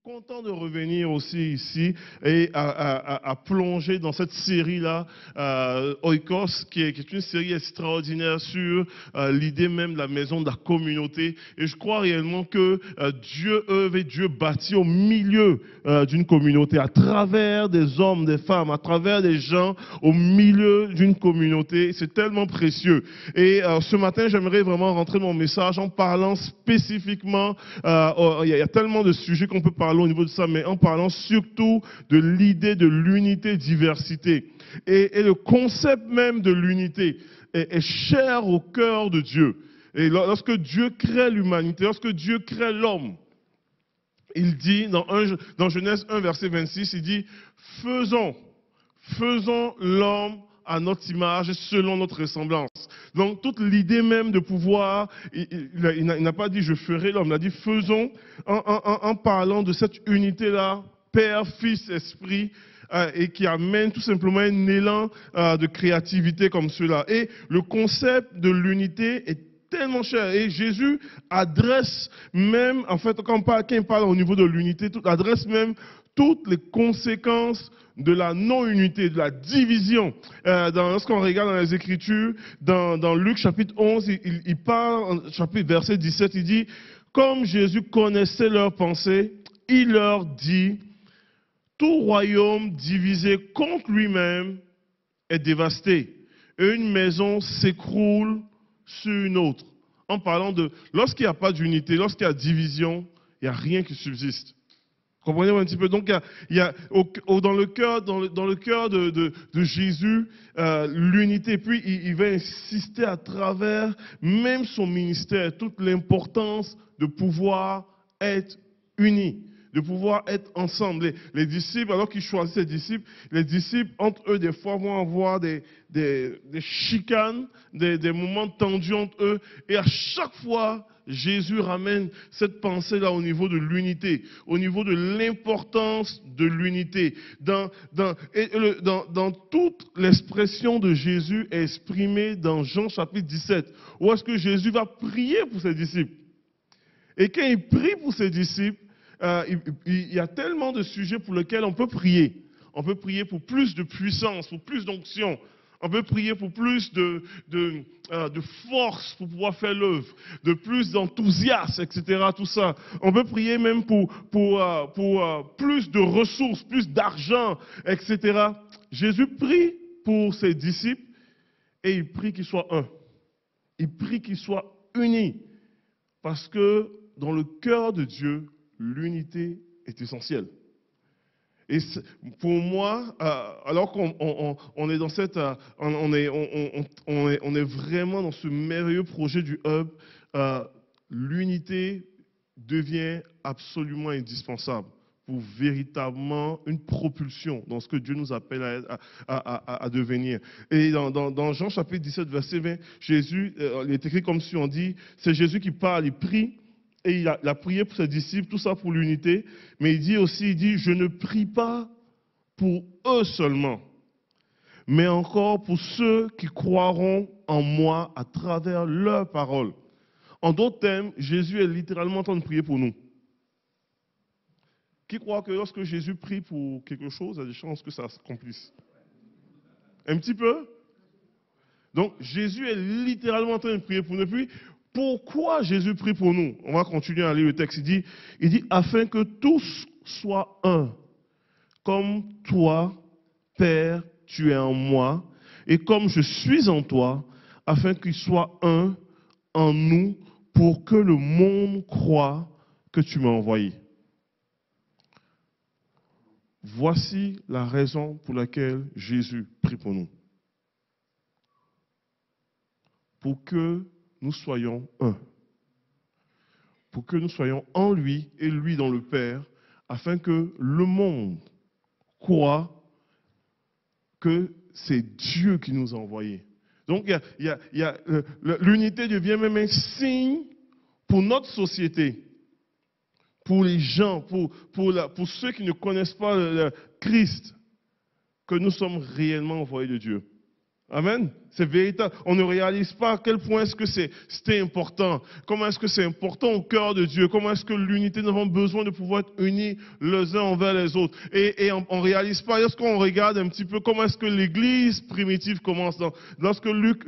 Content de revenir aussi ici et à plonger dans cette série-là, Oikos, qui est une série extraordinaire sur l'idée même de la maison, de la communauté. Et je crois réellement que Dieu œuvre et Dieu bâtit au milieu d'une communauté, à travers des hommes, des femmes, à travers des gens, au milieu d'une communauté. C'est tellement précieux. Et ce matin, j'aimerais vraiment rentrer dans mon message en parlant spécifiquement, il y a tellement de sujets qu'on peut parler au niveau de ça, mais en parlant surtout de l'idée de l'unité-diversité. Et le concept même de l'unité est cher au cœur de Dieu. Et lorsque Dieu crée l'humanité, lorsque Dieu crée l'homme, il dit dans Genèse 1, verset 26, il dit « Faisons l'homme à notre image et selon notre ressemblance. » Donc, toute l'idée même de pouvoir, il n'a pas dit « je ferai l'homme », il a dit « faisons » en parlant de cette unité-là, Père, Fils, Esprit, et qui amène tout simplement un élan de créativité comme cela. Et le concept de l'unité est tellement cher. Et Jésus adresse même, en fait, quand il parle au niveau de l'unité, adresse même toutes les conséquences de la non-unité, de la division. Lorsqu'on regarde dans les Écritures, dans Luc chapitre 11, il parle, verset 17, il dit, comme Jésus connaissait leurs pensées, il leur dit, tout royaume divisé contre lui-même est dévasté, et une maison s'écroule sur une autre. En parlant de, lorsqu'il n'y a pas d'unité, lorsqu'il y a division, il n'y a rien qui subsiste. Comprenez un petit peu. Donc, il y a dans le cœur de Jésus, l'unité. Puis, il va insister à travers même son ministère, toute l'importance de pouvoir être unis, de pouvoir être ensemble. Les disciples, alors qu'ils choisissent les disciples, entre eux, des fois, vont avoir des chicanes, des moments tendus entre eux. Et à chaque fois, Jésus ramène cette pensée-là au niveau de l'unité, au niveau de l'importance de l'unité. Dans toute l'expression de Jésus est exprimée dans Jean chapitre 17, où est-ce que Jésus va prier pour ses disciples. Et quand il prie pour ses disciples, il y a tellement de sujets pour lesquels on peut prier. On peut prier pour plus de puissance, pour plus d'onction. On peut prier pour plus de force pour pouvoir faire l'œuvre, de plus d'enthousiasme, etc. Tout ça. On peut prier même pour plus de ressources, plus d'argent, etc. Jésus prie pour ses disciples et il prie qu'ils soient un. Il prie qu'ils soient unis. Parce que dans le cœur de Dieu, l'unité est essentielle. Et pour moi, alors qu'on est dans cette, on est vraiment dans ce merveilleux projet du Hub, l'unité devient absolument indispensable pour véritablement une propulsion dans ce que Dieu nous appelle à devenir. Et dans Jean chapitre 17, verset 20, Jésus, il est écrit comme si on dit, c'est Jésus qui parle, il prie. Et il a prié pour ses disciples, tout ça pour l'unité. Mais il dit aussi, je ne prie pas pour eux seulement, mais encore pour ceux qui croiront en moi à travers leur parole. En d'autres termes, Jésus est littéralement en train de prier pour nous. Qui croit que lorsque Jésus prie pour quelque chose, il y a des chances que ça s'accomplisse? Un petit peu? Donc, Jésus est littéralement en train de prier pour nous. Puis, pourquoi Jésus prie pour nous? On va continuer à lire le texte. Il dit, afin que tous soient un, comme toi, Père, tu es en moi, et comme je suis en toi, afin qu'ils soient un en nous, pour que le monde croie que tu m'as envoyé. Voici la raison pour laquelle Jésus prie pour nous. Pour que nous soyons un. Pour que nous soyons en lui et lui dans le Père, afin que le monde croit que c'est Dieu qui nous a envoyés. Donc, l'unité devient même un signe pour notre société, pour les gens, pour ceux qui ne connaissent pas le Christ, que nous sommes réellement envoyés de Dieu. Amen. C'est véritable. On ne réalise pas à quel point est-ce que c'était important. Comment est-ce que c'est important au cœur de Dieu. Comment est-ce que l'unité, nous avons besoin de pouvoir être unis les uns envers les autres. Et on ne réalise pas, lorsqu'on regarde un petit peu comment est-ce que l'église primitive commence. Lorsque Luc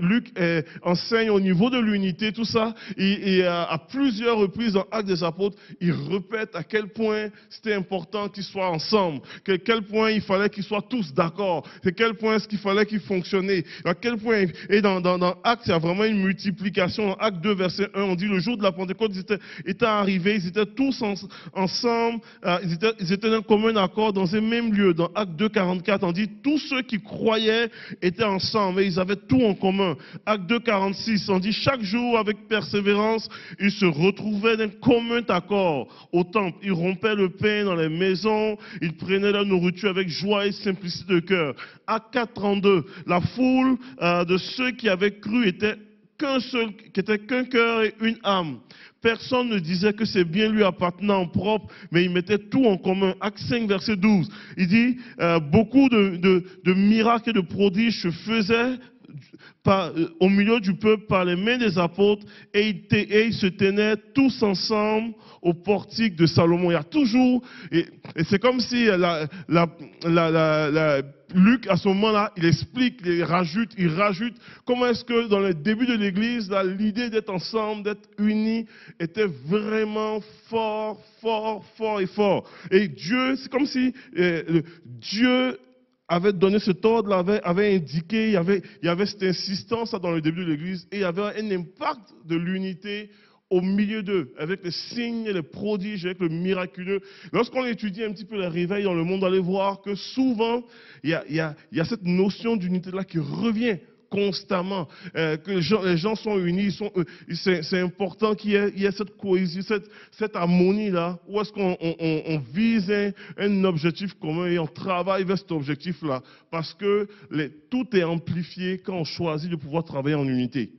enseigne au niveau de l'unité, tout ça, et à plusieurs reprises dans Actes des Apôtres, il répète à quel point c'était important qu'ils soient ensemble. À quel point il fallait qu'ils soient tous d'accord. À quel point est-ce qu'il fallait qu'ils fonctionnaient. À quel point. Et dans Actes, il y a vraiment une multiplication. Dans Actes 2, verset 1, on dit le jour de la Pentecôte, ils étaient arrivés, ils étaient tous ensemble, ils étaient d'un commun accord dans un même lieu. Dans Actes 2, 44, on dit tous ceux qui croyaient étaient ensemble et ils avaient tout en commun. Actes 2, 46, on dit chaque jour avec persévérance, ils se retrouvaient d'un commun accord au temple. Ils rompaient le pain dans les maisons, ils prenaient la nourriture avec joie et simplicité de cœur. Actes 4, 32, la foule de ceux qui avaient cru était qu'un cœur et une âme. Personne ne disait que c'est bien lui appartenant en propre, mais ils mettaient tout en commun. Acte 5, verset 12, il dit beaucoup de miracles et de prodiges se faisaient au milieu du peuple par les mains des apôtres et ils se tenaient tous ensemble au portique de Salomon. Il y a toujours, et c'est comme si Luc, à ce moment-là, il explique, il rajoute comment est-ce que dans le début de l'Église, l'idée d'être ensemble, d'être unis, était vraiment fort, fort, fort et fort. Et Dieu, c'est comme si Dieu avait donné cet ordre, avait indiqué, il y avait cette insistance dans le début de l'Église, et il y avait un impact de l'unité au milieu d'eux, avec les signes, les prodiges, avec le miraculeux. Lorsqu'on étudie un petit peu les réveils dans le monde, on allait voir que souvent, il y a cette notion d'unité-là qui revient constamment, que les gens sont unis, c'est important qu'il y ait cette cohésion, cette harmonie-là, où est-ce qu'on vise un objectif commun et on travaille vers cet objectif-là, parce que tout est amplifié quand on choisit de pouvoir travailler en unité.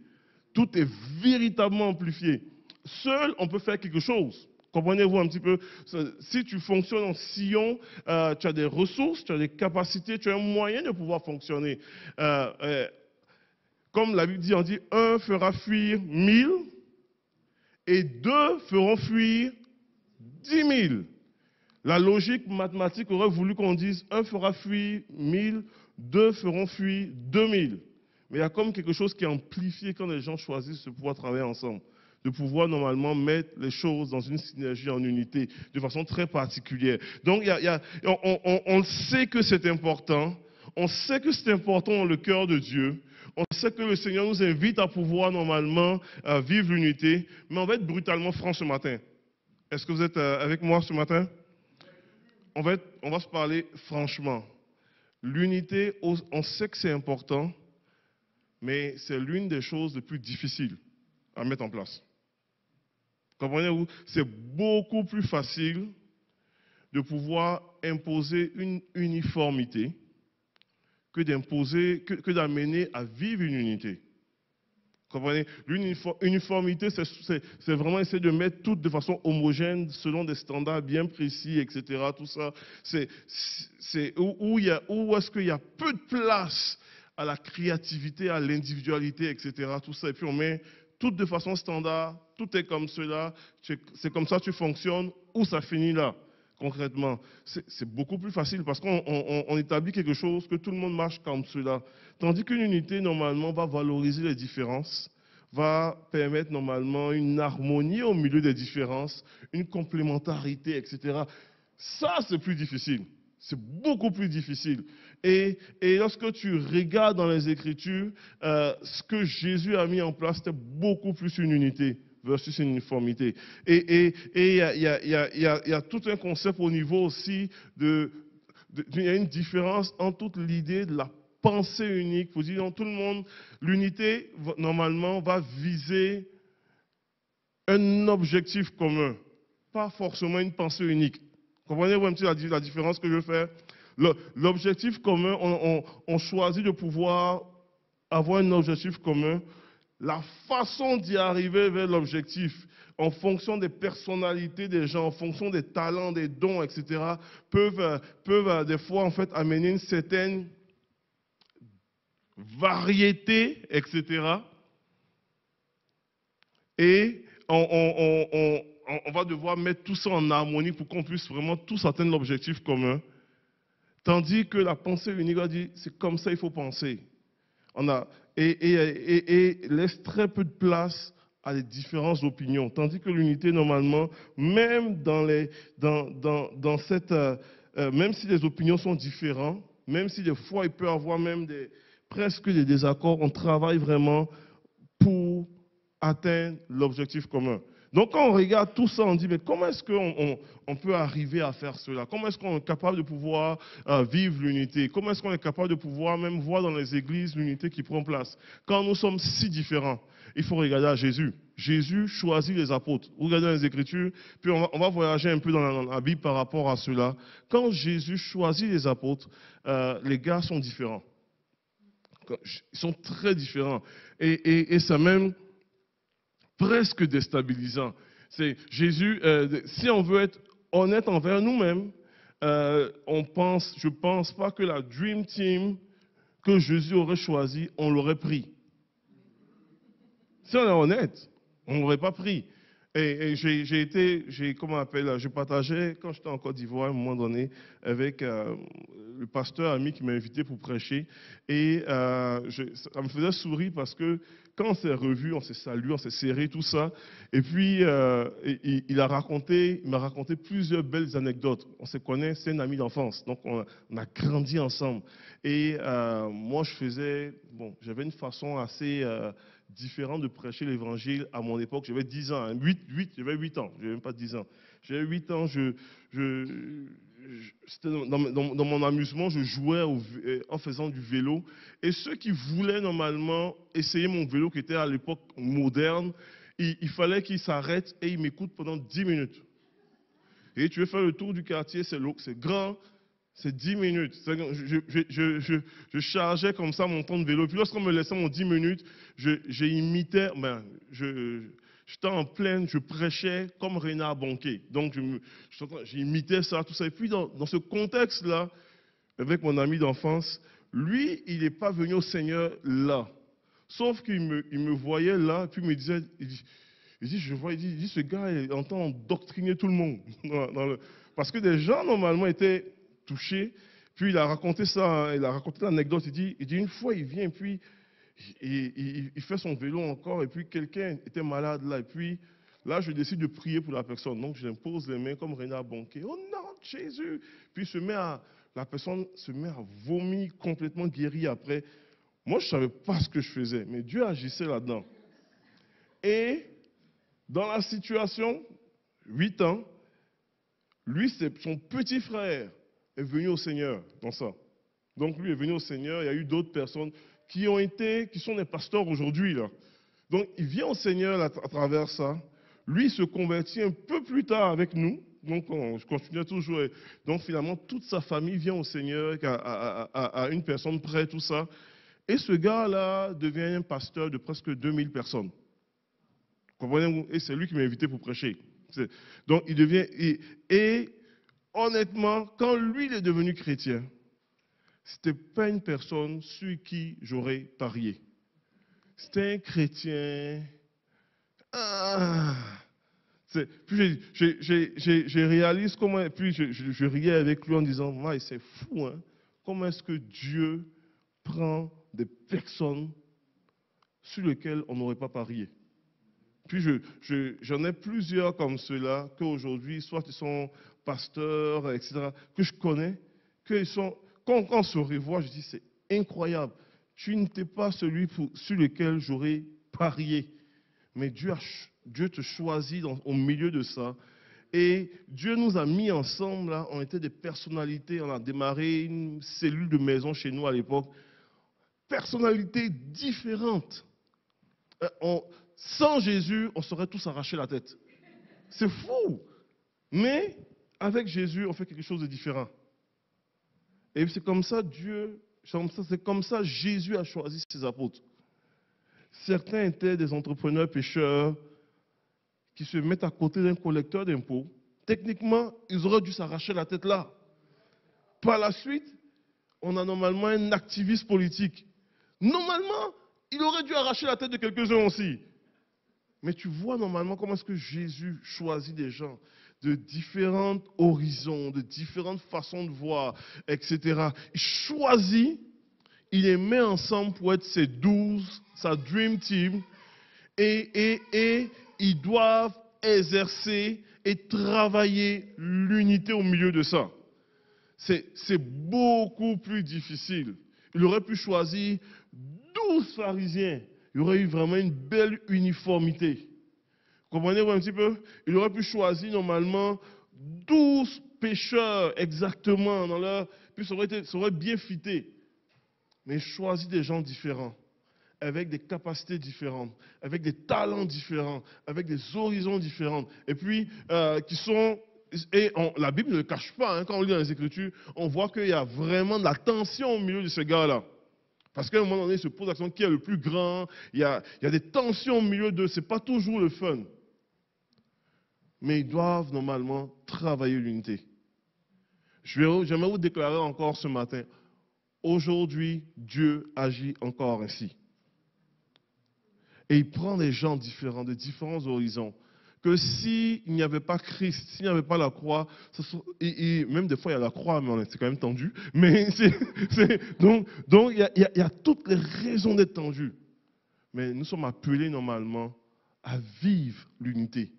Tout est véritablement amplifié. Seul, on peut faire quelque chose. Comprenez-vous un petit peu? Si tu fonctionnes en sillon, tu as des ressources, tu as des capacités, tu as un moyen de pouvoir fonctionner. Comme la Bible dit, on dit, un fera fuir 1000 et deux feront fuir 10 000. La logique mathématique aurait voulu qu'on dise, un fera fuir 1000, deux feront fuir 2000. Mais il y a comme quelque chose qui est amplifié quand les gens choisissent de pouvoir travailler ensemble, de pouvoir normalement mettre les choses dans une synergie, en unité, de façon très particulière. Donc, on sait que c'est important, on sait que c'est important dans le cœur de Dieu, on sait que le Seigneur nous invite à pouvoir normalement vivre l'unité, mais on va être brutalement franc ce matin. Est-ce que vous êtes avec moi ce matin? On va se parler franchement. L'unité, on sait que c'est important, mais c'est l'une des choses les plus difficiles à mettre en place. Comprenez-vous? C'est beaucoup plus facile de pouvoir imposer une uniformité que d'amener à vivre une unité. Comprenez? L'uniformité, c'est vraiment essayer de mettre tout de façon homogène, selon des standards bien précis, etc. Tout ça, c'est où est-ce qu'il y a peu de place à la créativité, à l'individualité, etc. Tout ça, et puis on met tout de façon standard, tout est comme cela, c'est comme ça que tu fonctionnes, ou ça finit là, concrètement. C'est beaucoup plus facile parce qu'on établit quelque chose que tout le monde marche comme cela. Tandis qu'une unité, normalement, va valoriser les différences, va permettre normalement une harmonie au milieu des différences, une complémentarité, etc. Ça, c'est plus difficile. C'est beaucoup plus difficile. Et lorsque tu regardes dans les Écritures, ce que Jésus a mis en place, c'était beaucoup plus une unité versus une uniformité. Et il y a tout un concept au niveau aussi il y a une différence entre toute l'idée de la pensée unique. Pour dire, tout le monde, l'unité, normalement, va viser un objectif commun, pas forcément une pensée unique. Comprenez-vous un petit peu la différence que je veux faire? L'objectif commun, on choisit de pouvoir avoir un objectif commun. La façon d'y arriver vers l'objectif, en fonction des personnalités des gens, en fonction des talents, des dons, etc., peuvent des fois en fait amener une certaine variété, etc. Et on va devoir mettre tout ça en harmonie pour qu'on puisse vraiment tous atteindre l'objectif commun. Tandis que la pensée unique a dit, c'est comme ça il faut penser. Et laisse très peu de place à les différentes opinions. Tandis que l'unité, normalement, même même si les opinions sont différentes, même si des fois il peut y avoir même presque des désaccords, on travaille vraiment pour atteindre l'objectif commun. Donc quand on regarde tout ça, on dit, mais comment est-ce qu'on peut arriver à faire cela? Comment est-ce qu'on est capable de pouvoir vivre l'unité? Comment est-ce qu'on est capable de pouvoir même voir dans les églises l'unité qui prend place? Quand nous sommes si différents, il faut regarder à Jésus. Jésus choisit les apôtres. Regardez dans les Écritures, puis on va voyager un peu dans la Bible par rapport à cela. Quand Jésus choisit les apôtres, les gars sont différents. Ils sont très différents. Et ça même presque déstabilisant. C'est Jésus, si on veut être honnête envers nous-mêmes, je ne pense pas que la Dream Team que Jésus aurait choisi, on l'aurait pris. Si on est honnête, on ne l'aurait pas pris. Et je partageais quand j'étais en Côte d'Ivoire à un moment donné avec le pasteur ami qui m'a invité pour prêcher. Et ça me faisait sourire parce que quand on s'est revus, on s'est salués, on s'est serrés, tout ça. Et puis, il m'a raconté plusieurs belles anecdotes. On se connaît, c'est un ami d'enfance. Donc, on a grandi ensemble. Et moi, j'avais une façon assez différent de prêcher l'évangile à mon époque. J'avais 10 ans, j'avais 8 ans, je n'avais même pas 10 ans. J'avais 8 ans, dans mon amusement, je jouais en faisant du vélo. Et ceux qui voulaient normalement essayer mon vélo, qui était à l'époque moderne, il fallait qu'ils s'arrêtent et ils m'écoutent pendant 10 minutes. Et tu veux faire le tour du quartier, c'est grand, c'est 10 minutes. Je chargeais comme ça mon temps de vélo. Puis lorsqu'on me laissait mon 10 minutes, j'imitais, j'étais en pleine, je prêchais comme Renard Bonquet. Donc j'imitais ça, tout ça. Et puis dans ce contexte-là, avec mon ami d'enfance, lui, il n'est pas venu au Seigneur là. Sauf qu'il me voyait là, puis il me disait, il dit, ce gars, il entend doctriner tout le monde. Parce que des gens, normalement, étaient touché. Puis il a raconté ça, hein, il a raconté l'anecdote. Il dit une fois il vient, puis il fait son vélo encore, et puis quelqu'un était malade là, et puis là je décide de prier pour la personne. Donc je impose les mains comme Renard Bonquet. Oh non, Jésus! Puis la personne se met à vomir complètement guérie après. Moi je ne savais pas ce que je faisais, mais Dieu agissait là-dedans. Et dans la situation, 8 ans, lui c'est son petit frère est venu au Seigneur dans ça. Donc lui est venu au Seigneur, il y a eu d'autres personnes qui sont des pasteurs aujourd'hui là. Donc il vient au Seigneur à travers ça. Lui il se convertit un peu plus tard avec nous. Donc je continue toujours. Donc finalement toute sa famille vient au Seigneur à une personne près, tout ça. Et ce gars-là devient un pasteur de presque 2000 personnes. Comprenez-vous? Et c'est lui qui m'a invité pour prêcher. Donc il devient... Et honnêtement, quand lui il est devenu chrétien, ce n'était pas une personne sur qui j'aurais parié. C'était un chrétien. Puis je réalise comment. Puis je riais avec lui en disant, c'est fou, hein? Comment est-ce que Dieu prend des personnes sur lesquelles on n'aurait pas parié? Puis j'en ai plusieurs comme ceux-là, qu'aujourd'hui, soit ils sont pasteurs, etc., que je connais, quand on se revoit, je dis, c'est incroyable. Tu n'étais pas celui sur lequel j'aurais parié. Mais Dieu te choisit au milieu de ça. Et Dieu nous a mis ensemble, là, on était des personnalités, on a démarré une cellule de maison chez nous à l'époque. Personnalités différentes. Sans Jésus, on serait tous arrachés la tête. C'est fou. Mais avec Jésus, on fait quelque chose de différent. Et c'est comme ça Jésus a choisi ses apôtres. Certains étaient des entrepreneurs pécheurs qui se mettent à côté d'un collecteur d'impôts. Techniquement, ils auraient dû s'arracher la tête là. Par la suite, on a normalement un activiste politique. Normalement, il aurait dû arracher la tête de quelques-uns aussi. Mais tu vois normalement comment est-ce que Jésus choisit des gens de différents horizons, de différentes façons de voir, etc. Il choisit, il les met ensemble pour être ses 12, sa Dream Team, et ils doivent exercer et travailler l'unité au milieu de ça. C'est beaucoup plus difficile. Il aurait pu choisir 12 pharisiens. Il y aurait eu vraiment une belle uniformité. Comprenez-vous un petit peu? Il aurait pu choisir normalement 12 pécheurs exactement dans leur. Puis ça aurait bien fité. Mais il choisit des gens différents, avec des capacités différentes, avec des talents différents, avec des horizons différents. Et puis, qui sont. La Bible ne le cache pas, hein, quand on lit dans les Écritures, on voit qu'il y a vraiment de la tension au milieu de ces gars-là. Parce qu'à un moment donné, il se pose la question qui est le plus grand. Il y a des tensions au milieu d'eux. Ce n'est pas toujours le fun. Mais ils doivent normalement travailler l'unité. J'aimerais vous déclarer encore ce matin, aujourd'hui, Dieu agit encore ainsi. Et il prend des gens différents, de différents horizons. Que s'il n'y avait pas Christ, s'il n'y avait pas la croix, et même des fois il y a la croix, mais c'est quand même tendu. Mais donc il y a toutes les raisons d'être tendu. Mais nous sommes appelés normalement à vivre l'unité.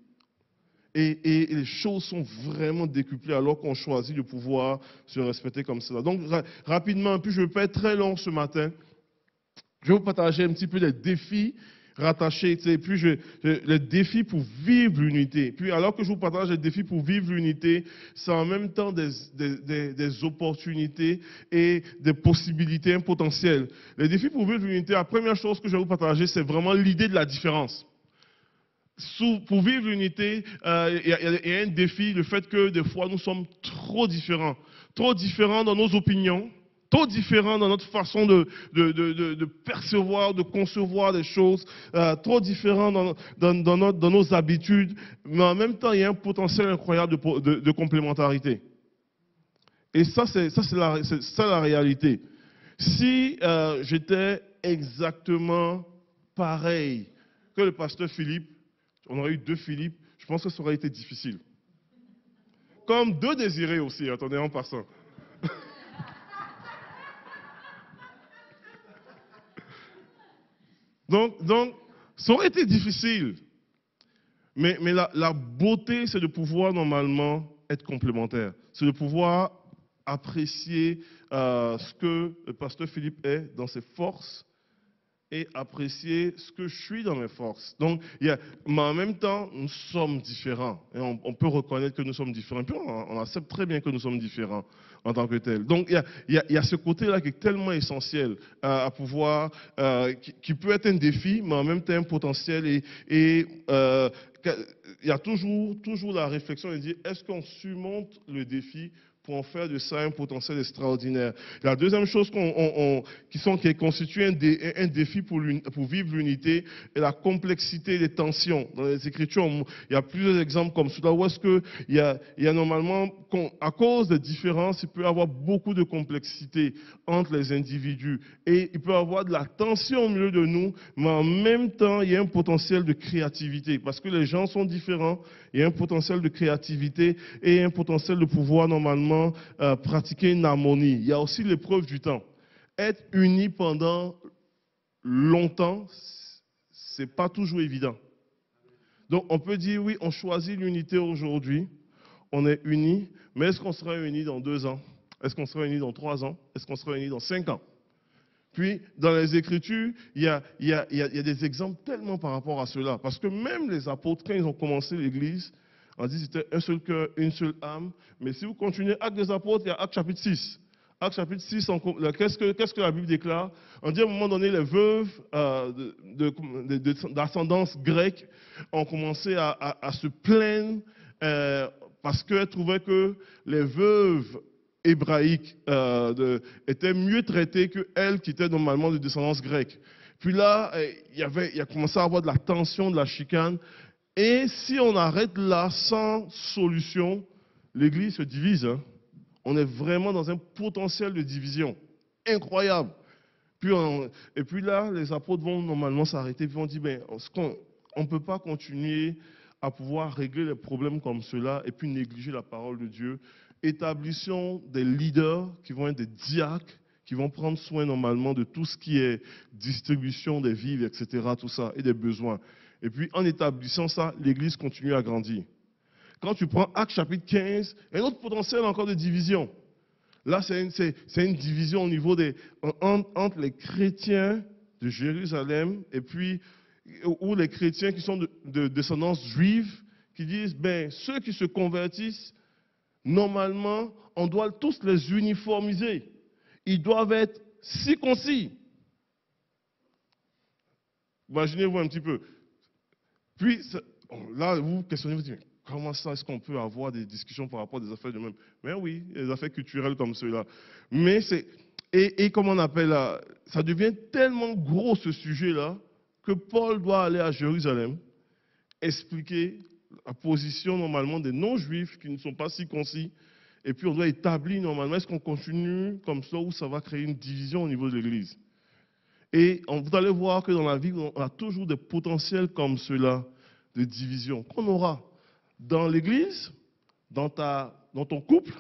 Et les choses sont vraiment décuplées alors qu'on choisit de pouvoir se respecter comme cela. Donc rapidement, puis je ne vais pas être très long ce matin. Je vais vous partager un petit peu les défis rattachés, puis les défis pour vivre l'unité. Puis alors que je vous partage les défis pour vivre l'unité, c'est en même temps des opportunités et des possibilités, un potentiel. Les défis pour vivre l'unité, la première chose que je vais vous partager, c'est vraiment l'idée de la différence. Pour vivre l'unité, il y a un défi, le fait que des fois nous sommes trop différents dans nos opinions, trop différents dans notre façon de percevoir, de concevoir des choses, trop différents dans nos habitudes, mais en même temps, il y a un potentiel incroyable de complémentarité. Et ça, c'est la réalité. Si j'étais exactement pareil que le pasteur Philippe, on aurait eu 2 Philippe, je pense que ça aurait été difficile. Comme 2 Désirés aussi, attendez, en passant. Donc, ça aurait été difficile. Mais la beauté, c'est de pouvoir normalement être complémentaire. C'est de pouvoir apprécier ce que le pasteur Philippe est dans ses forces et apprécier ce que je suis dans mes forces. Donc, mais en même temps, nous sommes différents. Et on peut reconnaître que nous sommes différents. Puis on accepte très bien que nous sommes différents en tant que tels. Donc, il y a ce côté-là qui est tellement essentiel à pouvoir, qui peut être un défi, mais en même temps un potentiel. Et il y a toujours la réflexion de dire, est-ce qu'on surmonte le défi pour en faire de ça un potentiel extraordinaire. La deuxième chose qui constitue un défi pour vivre l'unité est la complexité des tensions. Dans les Écritures, il y a plusieurs exemples comme cela, où est-ce qu'il y a normalement, à cause des différences, il peut y avoir beaucoup de complexité entre les individus. Et il peut y avoir de la tension au milieu de nous, mais en même temps, il y a un potentiel de créativité. Parce que les gens sont différents, il y a un potentiel de créativité et un potentiel de pouvoir normalement pratiquer une harmonie. Il y a aussi l'épreuve du temps. Être unis pendant longtemps, c'est pas toujours évident. Donc on peut dire oui, on choisit l'unité aujourd'hui, on est unis, mais est-ce qu'on sera unis dans 2 ans? Est-ce qu'on sera unis dans 3 ans? Est-ce qu'on sera unis dans 5 ans? Puis, dans les Écritures, il y a des exemples tellement par rapport à cela. Parce que même les apôtres, quand ils ont commencé l'Église, on dit que c'était un seul cœur, une seule âme. Mais si vous continuez Actes des apôtres, il y a Actes chapitre 6. Actes chapitre 6, qu'est-ce que la Bible déclare? On dit à un moment donné, les veuves d'ascendance grecque ont commencé à se plaindre parce qu'elles trouvaient que les veuves hébraïques étaient mieux traitées qu'elles qui étaient normalement de descendance grecque. Puis là, il a commencé à avoir de la tension, de la chicane. Et si on arrête là sans solution, l'Église se divise. Hein. On est vraiment dans un potentiel de division incroyable. Et puis là, les apôtres vont normalement s'arrêter et vont dire, ben, on ne peut pas continuer à pouvoir régler les problèmes comme cela et puis négliger la parole de Dieu. Établissons des leaders qui vont être des diacres, qui vont prendre soin normalement de tout ce qui est distribution des vivres, etc., tout ça, et des besoins. Et puis en établissant ça, l'Église continue à grandir. Quand tu prends Actes chapitre 15, un autre potentiel encore de division. Là, c'est une division au niveau entre les chrétiens de Jérusalem et puis ou les chrétiens qui sont de descendance juive qui disent, ben, ceux qui se convertissent, normalement, on doit tous les uniformiser. Ils doivent être circoncis. Imaginez-vous un petit peu. Puis, là, vous vous questionnez, vous dites, comment ça, est-ce qu'on peut avoir des discussions par rapport à des affaires de même? Mais oui, des affaires culturelles comme ceux-là. Mais c'est. Et comment on appelle ça devient tellement gros ce sujet-là que Paul doit aller à Jérusalem expliquer la position normalement des non-juifs qui ne sont pas circoncis. Et puis on doit établir normalement, est-ce qu'on continue comme ça ou ça va créer une division au niveau de l'Église? Et vous allez voir que dans la vie, on a toujours des potentiels comme ceux-là de division qu'on aura dans l'Église, dans ton couple,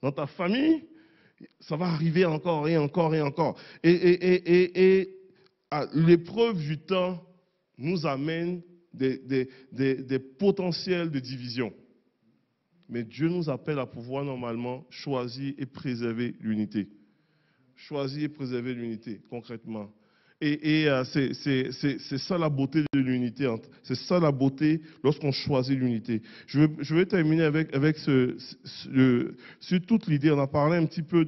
dans ta famille. Ça va arriver encore et encore et encore. Et l'épreuve du temps nous amène des potentiels de division. Mais Dieu nous appelle à pouvoir normalement choisir et préserver l'unité. Choisir et préserver l'unité, concrètement. Et c'est ça la beauté de l'unité. C'est ça la beauté lorsqu'on choisit l'unité. Je vais terminer avec sur toute l'idée. On a parlé un petit peu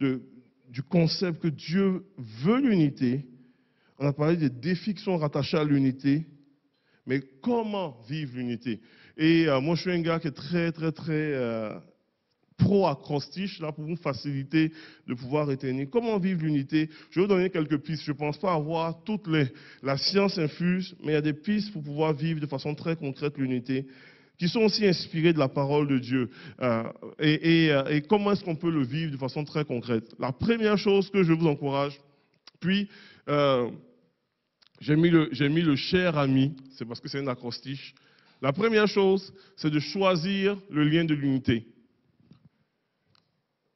du concept que Dieu veut l'unité. On a parlé des défis qui sont rattachés à l'unité. Mais comment vivre l'unité? Et moi, je suis un gars qui est très, très, très pro-acrostiche, là, pour vous faciliter de pouvoir retenir. Comment vivre l'unité? Je vais vous donner quelques pistes. Je ne pense pas avoir toute la science infuse, mais il y a des pistes pour pouvoir vivre de façon très concrète l'unité, qui sont aussi inspirées de la parole de Dieu. Et comment est-ce qu'on peut le vivre de façon très concrète? La première chose que je vous encourage, puis j'ai mis le cher ami, c'est parce que c'est un acrostiche. La première chose, c'est de choisir le lien de l'unité.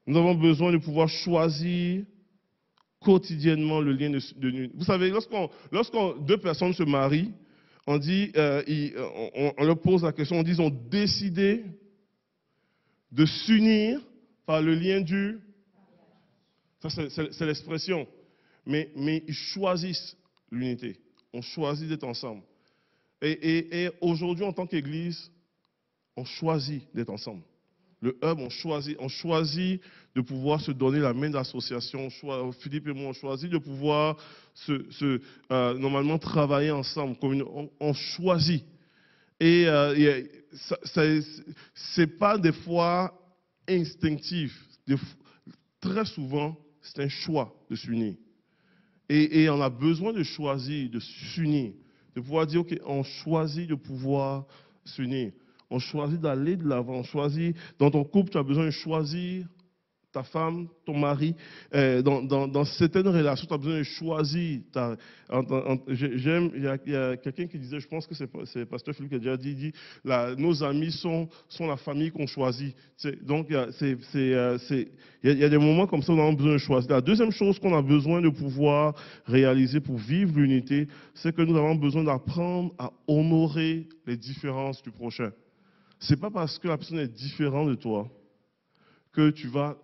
Nous avons besoin de pouvoir choisir quotidiennement le lien de l'unité. Vous savez, lorsqu'on deux personnes se marient, on dit, on leur pose la question, on dit, ils ont décidé de s'unir par le lien du... Ça, c'est l'expression. Mais ils choisissent l'unité. On choisit d'être ensemble. Et aujourd'hui, en tant qu'Église, on choisit d'être ensemble. Le Hub, on choisit de pouvoir se donner la main d'association. Philippe et moi, on choisit de pouvoir normalement travailler ensemble. On choisit. Et c'est pas des fois instinctif. Très souvent, c'est un choix de s'unir. Et on a besoin de choisir, de s'unir, de pouvoir dire, OK, on choisit de pouvoir s'unir. On choisit d'aller de l'avant. On choisit, dans ton couple, tu as besoin de choisir ta femme, ton mari. Dans certaines relations, tu as besoin de choisir. Il y a quelqu'un qui disait, je pense que c'est Pasteur Philippe qui a déjà dit nos amis sont la famille qu'on choisit. Donc, il y a des moments comme ça où on a besoin de choisir. La deuxième chose qu'on a besoin de pouvoir réaliser pour vivre l'unité, c'est que nous avons besoin d'apprendre à honorer les différences du prochain. Ce n'est pas parce que la personne est différente de toi que tu vas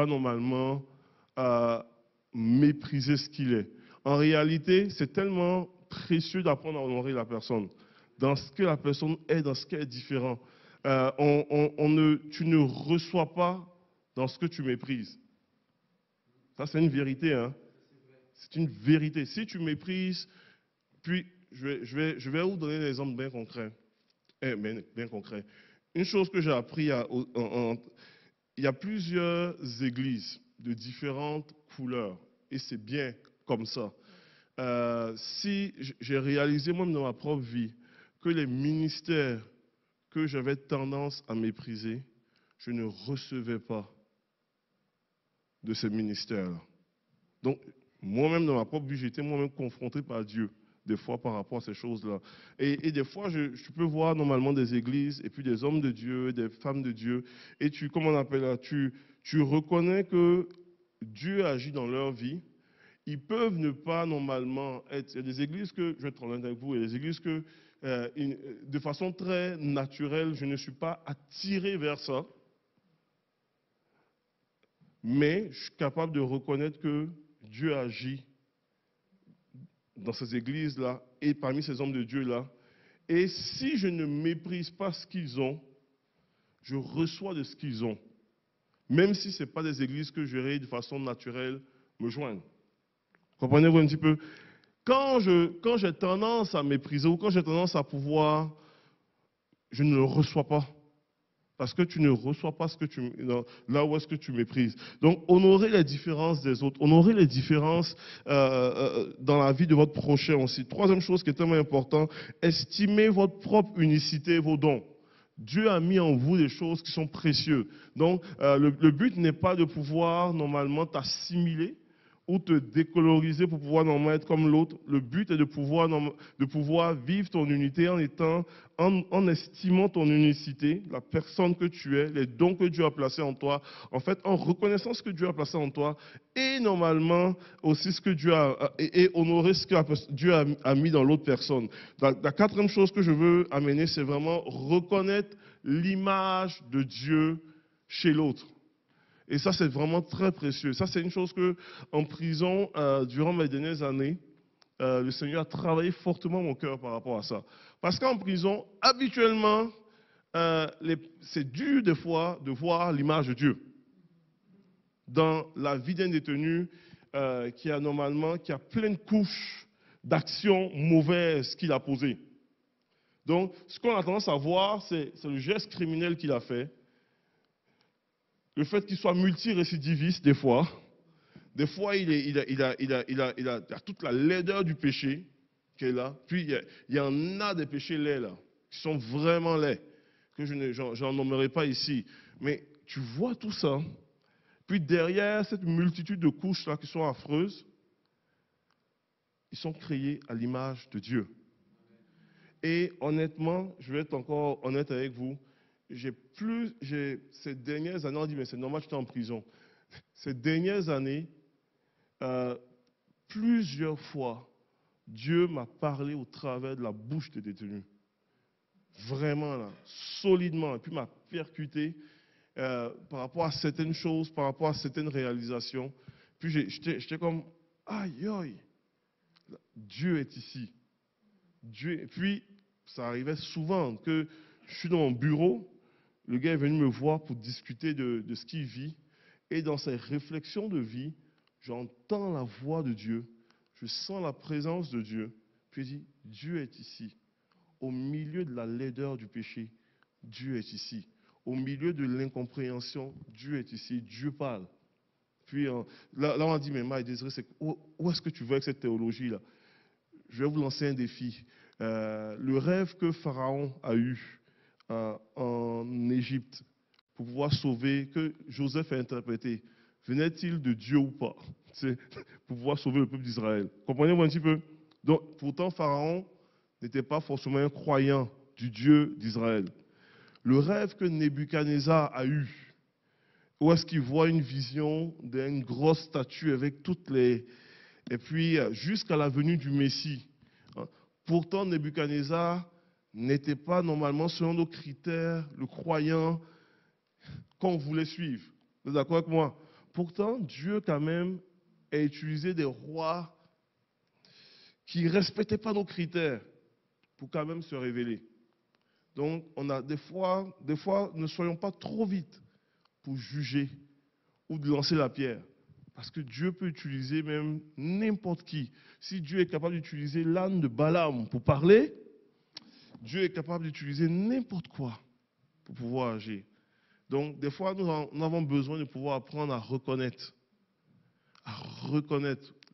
normalement mépriser ce qu'il est. En réalité, c'est tellement précieux d'apprendre à honorer la personne, dans ce que la personne est, dans ce qu'elle est différent. Tu ne reçois pas dans ce que tu méprises. Ça, c'est une vérité. Hein? C'est une vérité. Si tu méprises, puis je vais vous donner des exemples bien concrets. Bien concret. Une chose que j'ai appris, il y a plusieurs églises de différentes couleurs et c'est bien comme ça. Si j'ai réalisé moi dans ma propre vie que les ministères que j'avais tendance à mépriser, je ne recevais pas de ces ministères-là. Donc, Moi-même, dans ma propre vie, j'ai été moi-même confronté par Dieu, des fois par rapport à ces choses-là. Et des fois, je peux voir normalement des églises, et puis des hommes de Dieu, des femmes de Dieu, et comment on appelle là, tu reconnais que Dieu agit dans leur vie. Ils peuvent ne pas normalement être. Il y a des églises que, je vais être honnête avec vous, il y a des églises que, de façon très naturelle, je ne suis pas attiré vers ça, mais je suis capable de reconnaître que Dieu agit dans ces églises-là et parmi ces hommes de Dieu-là. Et si je ne méprise pas ce qu'ils ont, je reçois de ce qu'ils ont. Même si ce n'est pas des églises que je vais de façon naturelle me joindre. Comprenez-vous un petit peu? Quand j'ai tendance à mépriser ou quand j'ai tendance à pouvoir, je ne le reçois pas. Parce que tu ne reçois pas ce que là où est-ce que tu méprises. Donc, honorez les différences des autres. Honorez les différences dans la vie de votre prochain aussi. Troisième chose qui est tellement importante, estimez votre propre unicité et vos dons. Dieu a mis en vous des choses qui sont précieuses. Donc, le but n'est pas de pouvoir normalement t'assimiler ou te décoloriser pour pouvoir normalement être comme l'autre. Le but est de pouvoir vivre ton unité en estimant ton unicité, la personne que tu es, les dons que Dieu a placés en toi, en fait, en reconnaissant ce que Dieu a placé en toi, et normalement aussi ce que Dieu a, et honorer ce que Dieu a mis dans l'autre personne. La quatrième chose que je veux amener, c'est vraiment reconnaître l'image de Dieu chez l'autre. Et ça, c'est vraiment très précieux. Ça, c'est une chose que, en prison, durant mes dernières années, le Seigneur a travaillé fortement mon cœur par rapport à ça. Parce qu'en prison, habituellement, c'est dur des fois de voir l'image de Dieu. Dans la vie d'un détenu qui a plein de couches d'actions mauvaises qu'il a posées. Donc, ce qu'on a tendance à voir, c'est le geste criminel qu'il a fait. Le fait qu'il soit multirécidiviste, des fois il a toute la laideur du péché qui est là. Puis il y en a des péchés laids là, qui sont vraiment laids, que je n'en nommerai pas ici. Mais tu vois tout ça. Puis derrière cette multitude de couches là qui sont affreuses, ils sont créés à l'image de Dieu. Et honnêtement, je vais être encore honnête avec vous, ces dernières années, on dit mais c'est normal, tu es en prison. Ces dernières années, plusieurs fois, Dieu m'a parlé au travers de la bouche des détenus. Vraiment, là, solidement. Et puis m'a percuté par rapport à certaines choses, par rapport à certaines réalisations. Puis j'étais comme, aïe, aïe, Dieu est ici. Et puis, ça arrivait souvent que je suis dans mon bureau, le gars est venu me voir pour discuter de ce qu'il vit. Et dans ses réflexions de vie, j'entends la voix de Dieu, je sens la présence de Dieu. Puis il dit, Dieu est ici. Au milieu de la laideur du péché, Dieu est ici. Au milieu de l'incompréhension, Dieu est ici. Dieu parle. Puis là, on a dit, mais Maï Désiré, où est-ce que tu veux avec cette théologie-là? Je vais vous lancer un défi. Le rêve que Pharaon a eu en Égypte pour pouvoir sauver, que Joseph a interprété, venait-il de Dieu ou pas? Pour pouvoir sauver le peuple d'Israël. Comprenez-vous un petit peu? Donc, pourtant, Pharaon n'était pas forcément un croyant du Dieu d'Israël. Le rêve que Nebuchadnezzar a eu, où est-ce qu'il voit une vision d'une grosse statue avec toutes les... Et puis, jusqu'à la venue du Messie. Pourtant, Nebuchadnezzar n'était pas normalement, selon nos critères, le croyant qu'on voulait suivre. Vous êtes d'accord avec moi? Pourtant, Dieu, quand même, a utilisé des rois qui ne respectaient pas nos critères pour quand même se révéler. Donc, on a des fois, ne soyons pas trop vite pour juger ou de lancer la pierre. Parce que Dieu peut utiliser même n'importe qui. Si Dieu est capable d'utiliser l'âne de Balaam pour parler, Dieu est capable d'utiliser n'importe quoi pour pouvoir agir. Donc, des fois, nous avons besoin de pouvoir apprendre à reconnaître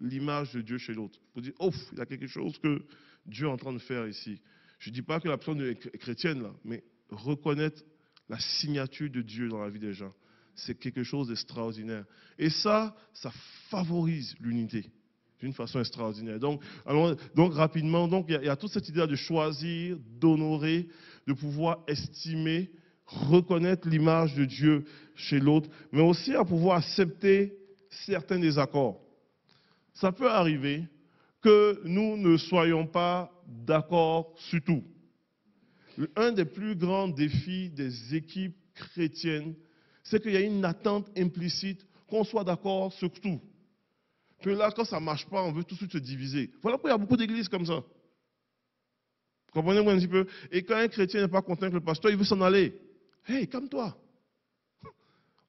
l'image de Dieu chez l'autre. Pour dire, oh, il y a quelque chose que Dieu est en train de faire ici. Je ne dis pas que la personne est chrétienne, là, mais reconnaître la signature de Dieu dans la vie des gens. C'est quelque chose d'extraordinaire. Et ça favorise l'unité. d'une façon extraordinaire. Donc rapidement, il y a toute cette idée de choisir, d'honorer, de pouvoir estimer, reconnaître l'image de Dieu chez l'autre, mais aussi à pouvoir accepter certains désaccords. Ça peut arriver que nous ne soyons pas d'accord sur tout. Un des plus grands défis des équipes chrétiennes, c'est qu'il y a une attente implicite qu'on soit d'accord sur tout. Puis là, quand ça ne marche pas, on veut tout de suite se diviser. Voilà pourquoi il y a beaucoup d'églises comme ça. Comprenez-moi un petit peu? Et quand un chrétien n'est pas content avec le pasteur, il veut s'en aller. Hey, calme-toi.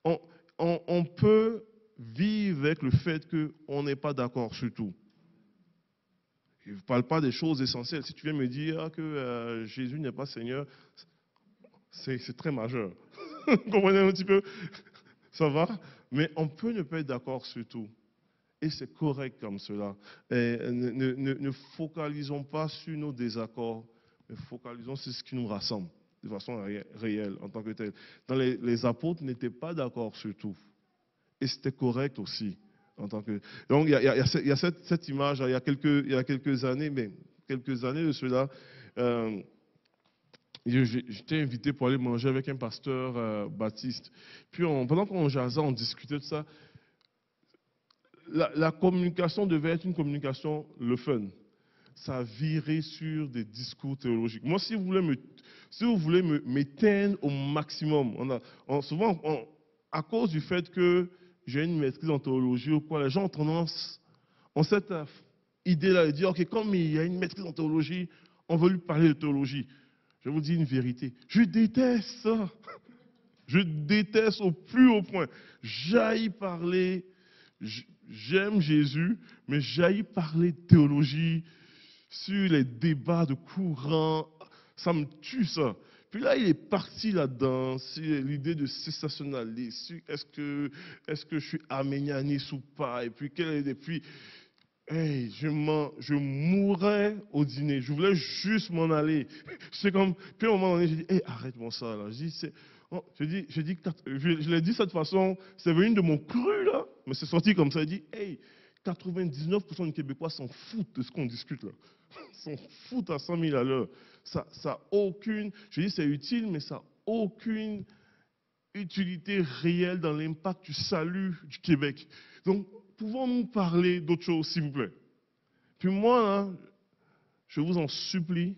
On peut vivre avec le fait qu'on n'est pas d'accord sur tout. Je ne parle pas des choses essentielles. Si tu viens me dire que Jésus n'est pas Seigneur, c'est très majeur. Comprenez un petit peu? Ça va? Mais on peut ne pas être d'accord sur tout. Et c'est correct comme cela. Et ne focalisons pas sur nos désaccords, mais focalisons sur ce qui nous rassemble de façon réelle en tant que tel. Les apôtres n'étaient pas d'accord sur tout. Et c'était correct aussi. Donc il y a cette image, il y a quelques années, mais quelques années de cela, j'étais invité pour aller manger avec un pasteur baptiste. Puis pendant qu'on jasait, on discutait de ça. La communication devait être une communication le fun. Ça a viré sur des discours théologiques. Moi, si vous voulez m'éteindre au maximum, souvent, à cause du fait que j'ai une maîtrise en théologie ou quoi, les gens ont cette idée-là de dire, ok, comme il y a une maîtrise en théologie, on veut lui parler de théologie. Je vous dis une vérité. Je déteste ça. Je déteste au plus haut point. J'haïs parler. J'aime Jésus, mais j'haïs parler de théologie sur les débats de courant. Ça me tue, ça. Puis là, il est parti là-dedans, sur l'idée de sensationnalisme, est-ce que je suis arménianiste ou pas, et puis hey, je mourrais au dîner, je voulais juste m'en aller. C'est comme, puis à un moment donné, j'ai dit, hey, arrête-moi ça, là. Je l'ai dit de cette façon, c'est venu de mon cru, là, mais c'est sorti comme ça. Il dit, hey, 99% des Québécois s'en foutent de ce qu'on discute, là. S'en foutent à 100 000 à l'heure. Ça aucune, je dis c'est utile, mais ça n'a aucune utilité réelle dans l'impact du salut du Québec. Donc, pouvons-nous parler d'autre chose, s'il vous plaît? Puis moi, là, je vous en supplie,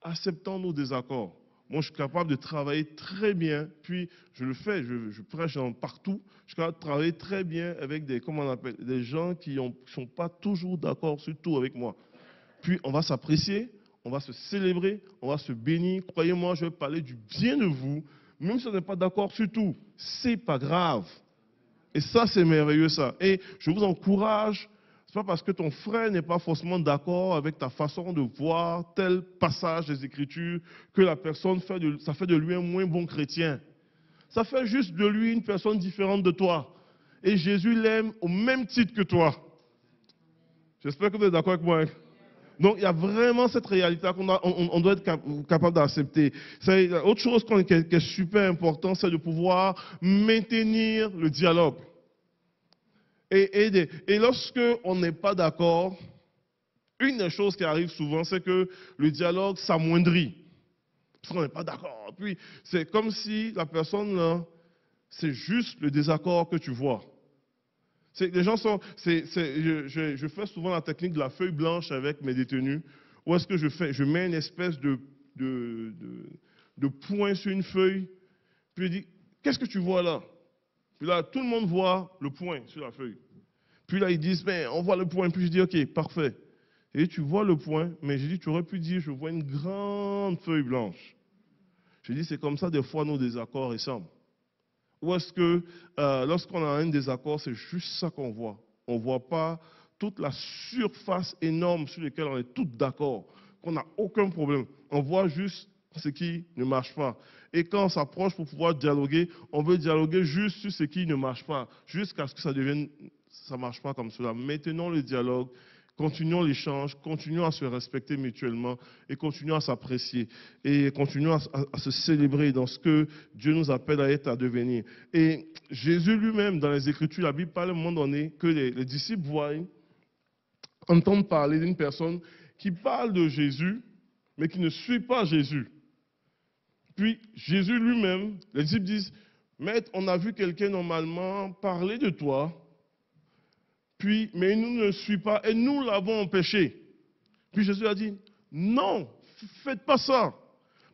acceptons nos désaccords. Moi, je suis capable de travailler très bien, puis je le fais, je prêche partout. Je suis capable de travailler très bien avec des gens qui ne sont pas toujours d'accord sur tout avec moi. Puis on va s'apprécier, on va se célébrer, on va se bénir. Croyez-moi, je vais parler du bien de vous, même si on n'est pas d'accord sur tout. C'est pas grave. Et ça, c'est merveilleux, ça. Et je vous encourage, c'est pas parce que ton frère n'est pas forcément d'accord avec ta façon de voir tel passage des Écritures que la personne ça fait de lui un moins bon chrétien. Ça fait juste de lui une personne différente de toi. Et Jésus l'aime au même titre que toi. J'espère que vous êtes d'accord avec moi. Donc, il y a vraiment cette réalité qu'on doit être capable d'accepter. Autre chose qui est super important, c'est de pouvoir maintenir le dialogue. Et lorsque on n'est pas d'accord, une des choses qui arrive souvent, c'est que le dialogue s'amoindrit. Parce qu'on n'est pas d'accord. Puis, c'est comme si la personne, là, c'est juste le désaccord que tu vois. Les gens je fais souvent la technique de la feuille blanche avec mes détenus. Où est-ce que je mets une espèce de point sur une feuille. Puis je dis, qu'est-ce que tu vois là? Puis là, tout le monde voit le point sur la feuille. Puis là, ils disent, ben, on voit le point. Puis je dis, ok, parfait. Et tu vois le point, mais je dis, tu aurais pu dire, je vois une grande feuille blanche. Je dis, c'est comme ça, des fois, nos désaccords ressemblent. Ou est-ce que lorsqu'on a un désaccord, c'est juste ça qu'on voit? On ne voit pas toute la surface énorme sur laquelle on est tous d'accord, qu'on n'a aucun problème. On voit juste ce qui ne marche pas. Et quand on s'approche pour pouvoir dialoguer, on veut dialoguer juste sur ce qui ne marche pas, jusqu'à ce que ça ne marche pas comme cela. Maintenons le dialogue. Continuons l'échange, continuons à se respecter mutuellement et continuons à s'apprécier et continuons à se célébrer dans ce que Dieu nous appelle à être, à devenir. Et Jésus lui-même, dans les Écritures, la Bible parle à un moment donné que les disciples voient entendre parler d'une personne qui parle de Jésus, mais qui ne suit pas Jésus. Puis Jésus lui-même, les disciples disent, Maître, on a vu quelqu'un normalement parler de toi, puis, mais il nous ne suit pas et nous l'avons empêché. Puis Jésus a dit, non, faites pas ça.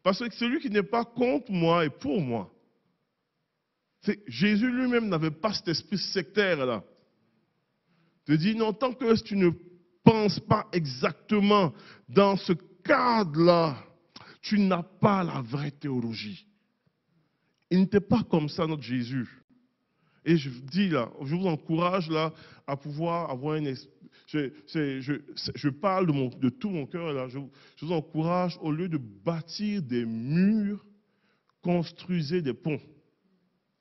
Parce que celui qui n'est pas contre moi est pour moi. Jésus lui-même n'avait pas cet esprit sectaire-là. Il dit, non, tant que tu ne penses pas exactement dans ce cadre-là, tu n'as pas la vraie théologie. Il n'était pas comme ça, notre Jésus. Et je dis là, je vous encourage là à pouvoir avoir une... Je parle de tout mon cœur là. Je vous encourage, au lieu de bâtir des murs, construisez des ponts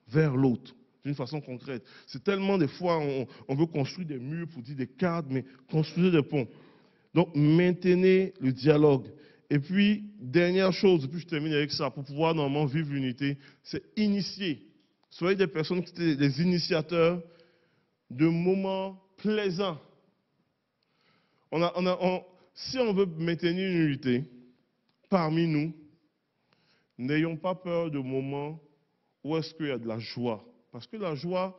vers l'autre, d'une façon concrète. C'est tellement des fois, on veut construire des murs pour dire des cadres, mais construisez des ponts. Donc, maintenez le dialogue. Et puis, dernière chose, et puis je termine avec ça, pour pouvoir normalement vivre l'unité, c'est initier. Soyez des personnes qui sont des initiateurs de moments plaisants. Si on veut maintenir une unité parmi nous, n'ayons pas peur de moments où est-ce qu'il y a de la joie. Parce que la joie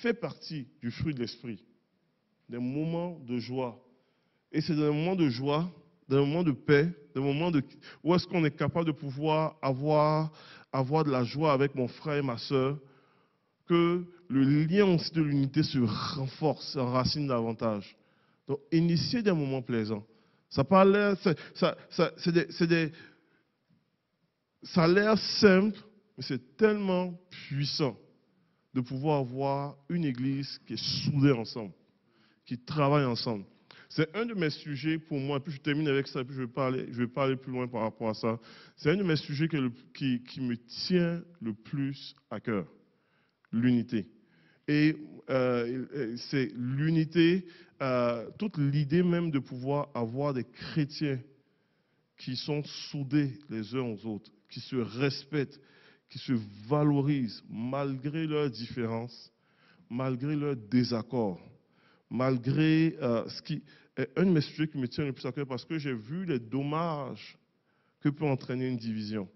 fait partie du fruit de l'esprit. Des moments de joie. Et c'est dans les moments de joie, dans les moments de paix, dans les moments où est-ce qu'on est capable de pouvoir avoir de la joie avec mon frère et ma soeur, que le lien aussi de l'unité se renforce, s'enracine davantage. Donc, initier des moments plaisants. Ça a l'air, ça a l'air simple, mais c'est tellement puissant de pouvoir avoir une église qui est soudée ensemble, qui travaille ensemble. C'est un de mes sujets pour moi, et puis je termine avec ça, et puis je vais parler plus loin par rapport à ça. C'est un de mes sujets qui me tient le plus à cœur, l'unité. Et c'est l'unité, toute l'idée même de pouvoir avoir des chrétiens qui sont soudés les uns aux autres, qui se respectent, qui se valorisent malgré leurs différences, malgré leurs désaccords, malgré ce qui est un de mes sujets qui me tient le plus à cœur parce que j'ai vu les dommages que peut entraîner une division.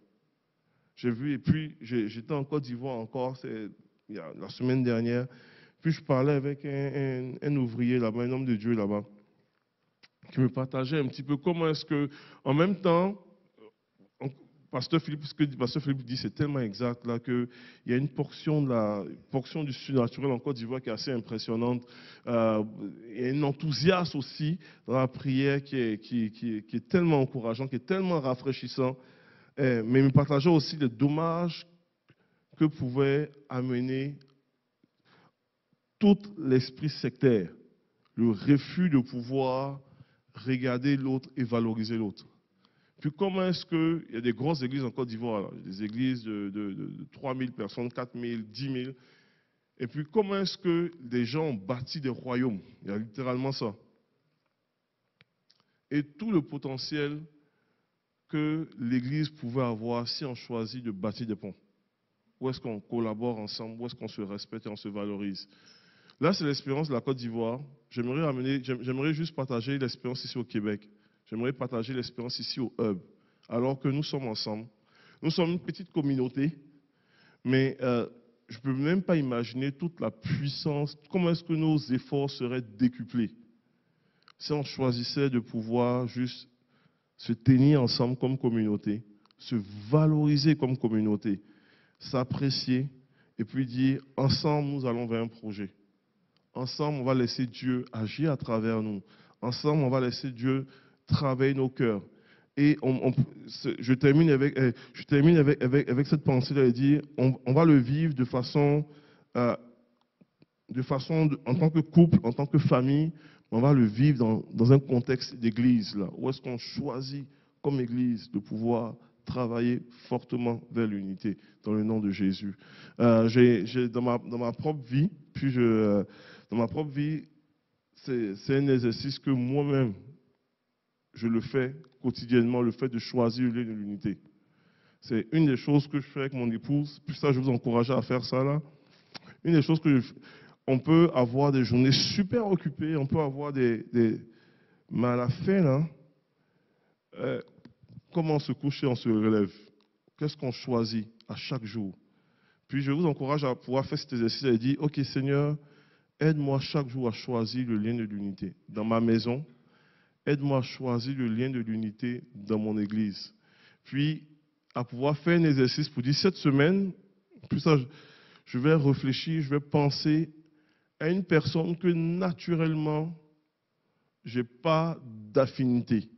J'ai vu, et puis j'étais en Côte d'Ivoire encore, la semaine dernière, puis je parlais avec un ouvrier là-bas, un homme de Dieu là-bas, qui me partageait un petit peu comment est-ce que, en même temps, Pasteur Philippe, ce que Pasteur Philippe dit, c'est tellement exact là qu'il y a une portion du surnaturel en Côte d'Ivoire qui est assez impressionnante. Il y a un enthousiasme aussi dans la prière qui est tellement encourageant, qui est tellement rafraîchissant. Mais il me partageait aussi les dommages que pouvait amener tout l'esprit sectaire, le refus de pouvoir regarder l'autre et valoriser l'autre. Puis comment est-ce qu'il y a des grosses églises en Côte d'Ivoire, des églises de 3 000 personnes, 4 000, 10 000, et puis comment est-ce que des gens ont bâti des royaumes? Il y a littéralement ça. Et tout le potentiel que l'Église pouvait avoir si on choisit de bâtir des ponts. Où est-ce qu'on collabore ensemble, où est-ce qu'on se respecte et on se valorise. Là, c'est l'expérience de la Côte d'Ivoire. J'aimerais juste partager l'expérience ici au Québec. J'aimerais partager l'expérience ici au Hub. Alors que nous sommes ensemble. Nous sommes une petite communauté, mais je ne peux même pas imaginer toute la puissance, comment est-ce que nos efforts seraient décuplés si on choisissait de pouvoir juste se tenir ensemble comme communauté, se valoriser comme communauté, s'apprécier et puis dire ensemble nous allons vers un projet. Ensemble on va laisser Dieu agir à travers nous. Ensemble on va laisser Dieu travailler nos cœurs. Et je termine avec cette pensée-là et dire on va le vivre de façon en tant que couple, en tant que famille, on va le vivre dans un contexte d'église, là, où est-ce qu'on choisit comme église de pouvoir travailler fortement vers l'unité, dans le nom de Jésus. Dans ma propre vie, c'est un exercice que moi-même, je le fais quotidiennement, le fait de choisir le lieu de l'unité. C'est une des choses que je fais avec mon épouse, puis ça, je vous encourage à faire ça là. Une des choses que on peut avoir des journées super occupées, on peut avoir mais à la fin, là, comment on se couche et on se relève? Qu'est-ce qu'on choisit à chaque jour? Puis je vous encourage à pouvoir faire cet exercice et dire, OK Seigneur, aide-moi chaque jour à choisir le lien de l'unité dans ma maison. Aide-moi à choisir le lien de l'unité dans mon église. Puis, à pouvoir faire un exercice pour dire, cette semaine, puis ça, je vais réfléchir, je vais penser à une personne que naturellement, je n'ai pas d'affinité.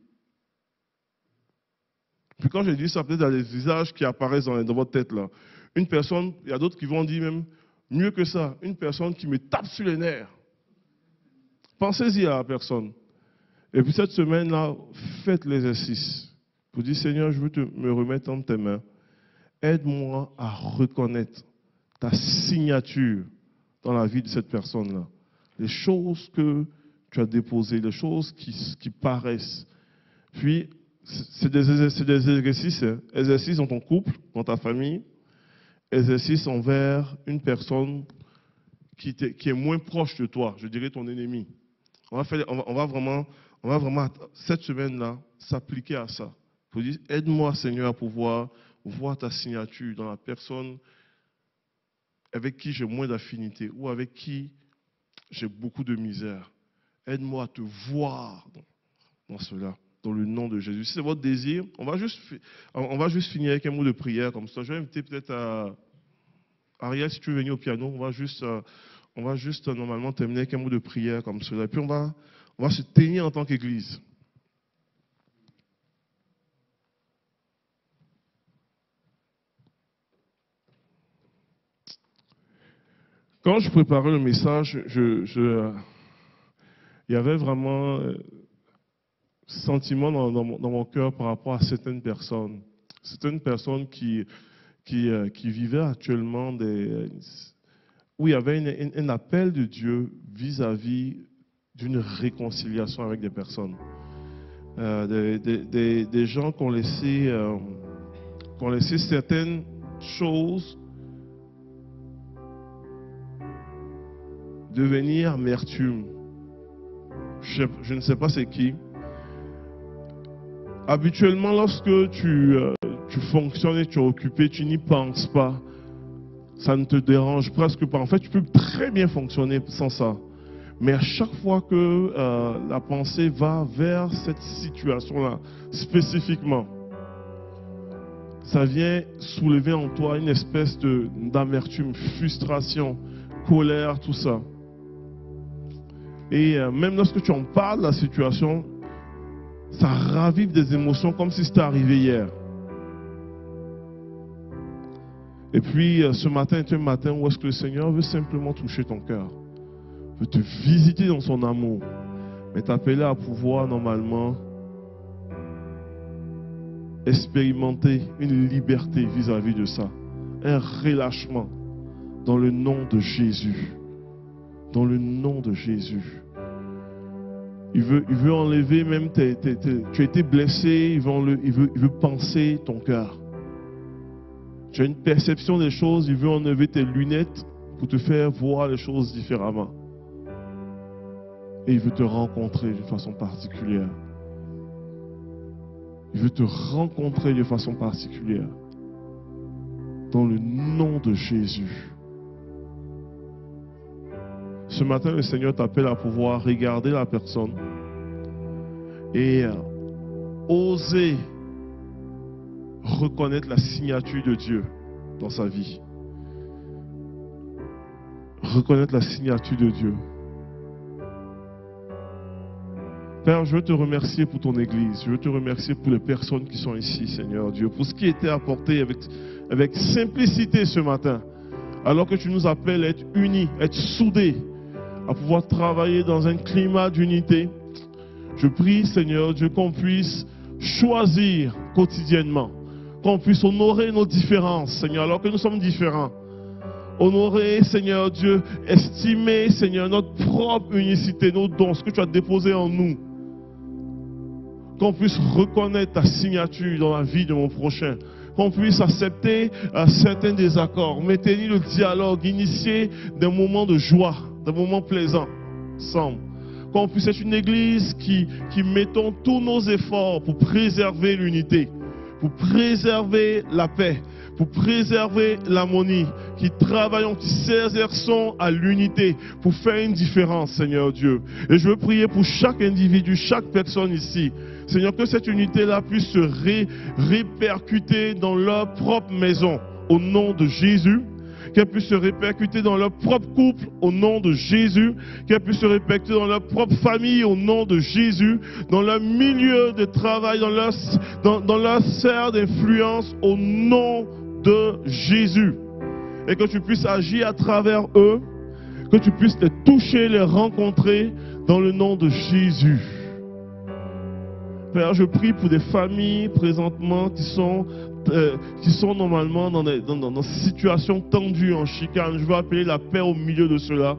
Puis quand je dis ça, peut-être dans les visages qui apparaissent dans votre tête là. Une personne, il y a d'autres qui vont dire même, mieux que ça, une personne qui me tape sur les nerfs. Pensez-y à la personne. Et puis cette semaine-là, faites l'exercice. Pour dire, Seigneur, je veux me remettre entre tes mains. Aide-moi à reconnaître ta signature dans la vie de cette personne-là. Les choses que tu as déposées, les choses qui paraissent. Puis, c'est des exercices, hein. Exercices dans ton couple, dans ta famille, exercices envers une personne qui est moins proche de toi, je dirais ton ennemi. On va vraiment, cette semaine-là, s'appliquer à ça. Pour dire, aide-moi, Seigneur, à pouvoir voir ta signature dans la personne avec qui j'ai moins d'affinité ou avec qui j'ai beaucoup de misère. Aide-moi à te voir dans cela, dans le nom de Jésus. Si c'est votre désir, on va juste finir avec un mot de prière comme ça. Je vais inviter peut-être à Ariel, si tu veux venir au piano, on va juste normalement terminer avec un mot de prière comme cela. Et puis on va se tenir en tant qu'Église. Quand je préparais le message, il y avait vraiment sentiment dans mon cœur par rapport à certaines personnes. Certaines personnes qui vivaient actuellement où il y avait un appel de Dieu vis-à-vis d'une réconciliation avec des personnes. Des gens qui ont laissé certaines choses devenir amertume. Je ne sais pas c'est qui. Habituellement, lorsque tu fonctionnes et tu es occupé, tu n'y penses pas. Ça ne te dérange presque pas. En fait, tu peux très bien fonctionner sans ça. Mais à chaque fois que la pensée va vers cette situation-là, spécifiquement, ça vient soulever en toi une espèce d'amertume, frustration, colère, tout ça. Et même lorsque tu en parles de la situation, ça ravive des émotions comme si c'était arrivé hier. Et puis ce matin est un matin où est-ce que le Seigneur veut simplement toucher ton cœur, veut te visiter dans son amour, mais t'appeler à pouvoir normalement expérimenter une liberté vis-à-vis de ça, un relâchement dans le nom de Jésus. Dans le nom de Jésus. Il veut enlever même tu as été blessé, il veut penser ton cœur. Tu as une perception des choses, il veut enlever tes lunettes pour te faire voir les choses différemment. Et il veut te rencontrer de façon particulière. Il veut te rencontrer de façon particulière. Dans le nom de Jésus. Ce matin, le Seigneur t'appelle à pouvoir regarder la personne et oser reconnaître la signature de Dieu dans sa vie. Reconnaître la signature de Dieu. Père, je veux te remercier pour ton Église. Je veux te remercier pour les personnes qui sont ici, Seigneur Dieu, pour ce qui était apporté avec simplicité ce matin. Alors que tu nous appelles à être unis, à être soudés, à pouvoir travailler dans un climat d'unité. Je prie, Seigneur Dieu, qu'on puisse choisir quotidiennement, qu'on puisse honorer nos différences, Seigneur, alors que nous sommes différents. Honorer, Seigneur Dieu, estimer, Seigneur, notre propre unicité, nos dons, ce que tu as déposé en nous. Qu'on puisse reconnaître ta signature dans la vie de mon prochain. Qu'on puisse accepter certains désaccords, maintenir le dialogue, initier des moments de joie des moments plaisants ensemble. Qu'on puisse être une église qui mettons tous nos efforts pour préserver l'unité, pour préserver la paix, pour préserver l'harmonie, qui travaillons, qui s'exerçons à l'unité pour faire une différence, Seigneur Dieu. Et je veux prier pour chaque individu, chaque personne ici. Seigneur, que cette unité-là puisse se répercuter dans leur propre maison, au nom de Jésus. Qu'elle puisse se répercuter dans leur propre couple au nom de Jésus, qu'elle puisse se répercuter dans leur propre famille au nom de Jésus, dans leur milieu de travail, dans leur sphère d'influence au nom de Jésus. Et que tu puisses agir à travers eux, que tu puisses les toucher, les rencontrer dans le nom de Jésus. Père, je prie pour des familles présentement qui sont normalement dans des situations tendues, en chicane. Je veux appeler la paix au milieu de cela,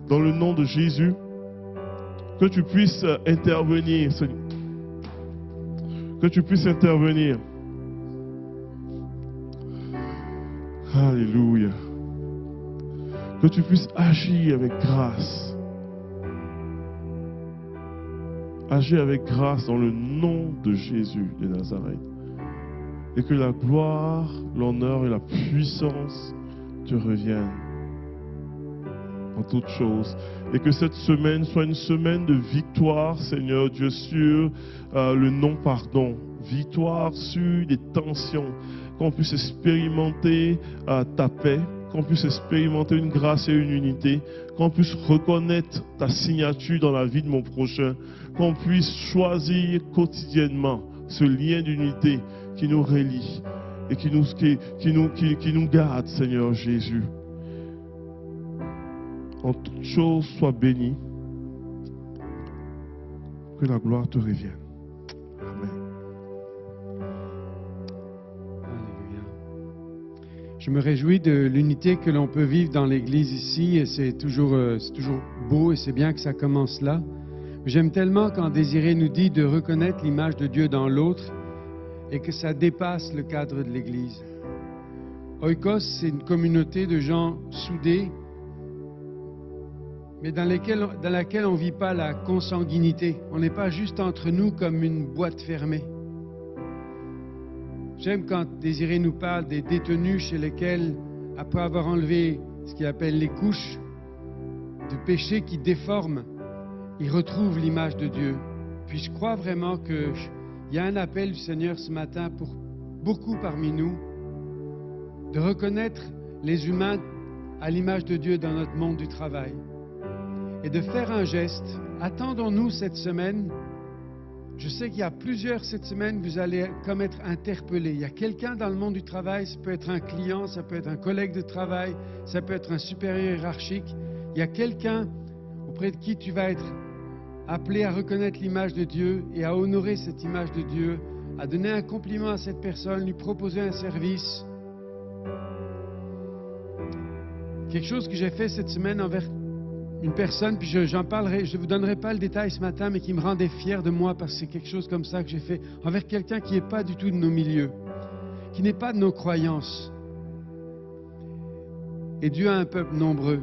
dans le nom de Jésus. Que tu puisses intervenir, Seigneur. Que tu puisses intervenir. Alléluia. Que tu puisses agir avec grâce. Agir avec grâce dans le nom de Jésus de Nazareth. Et que la gloire, l'honneur et la puissance te reviennent en toutes choses. Et que cette semaine soit une semaine de victoire, Seigneur Dieu, sur le non-pardon. Victoire sur les tensions. Qu'on puisse expérimenter ta paix. Qu'on puisse expérimenter une grâce et une unité. Qu'on puisse reconnaître ta signature dans la vie de mon prochain. Qu'on puisse choisir quotidiennement ce lien d'unité qui nous relie et qui nous garde, Seigneur Jésus. En toutes choses, sois béni. Que la gloire te revienne. Amen. Alléluia. Je me réjouis de l'unité que l'on peut vivre dans l'Église ici, et c'est toujours beau, et c'est bien que ça commence là. J'aime tellement quand Désiré nous dit de reconnaître l'image de Dieu dans l'autre et que ça dépasse le cadre de l'Église. Oikos, c'est une communauté de gens soudés, mais dans laquelle on ne vit pas la consanguinité. On n'est pas juste entre nous comme une boîte fermée. J'aime quand Désiré nous parle des détenus chez lesquels, après avoir enlevé ce qu'il appelle les couches de péché qui déforment, ils retrouvent l'image de Dieu. Puis je crois vraiment qu'il y a un appel du Seigneur ce matin pour beaucoup parmi nous de reconnaître les humains à l'image de Dieu dans notre monde du travail et de faire un geste. Attendons-nous cette semaine. Je sais qu'il y a plusieurs cette semaine, vous allez comme être interpellés. Il y a quelqu'un dans le monde du travail, ça peut être un client, ça peut être un collègue de travail, ça peut être un supérieur hiérarchique. Il y a quelqu'un auprès de qui tu vas être appelé à reconnaître l'image de Dieu et à honorer cette image de Dieu, à donner un compliment à cette personne, lui proposer un service. Quelque chose que j'ai fait cette semaine envers une personne, puis j'en parlerai, je ne vous donnerai pas le détail ce matin, mais qui me rendait fier de moi parce que c'est quelque chose comme ça que j'ai fait envers quelqu'un qui n'est pas du tout de nos milieux, qui n'est pas de nos croyances. Et Dieu a un peuple nombreux.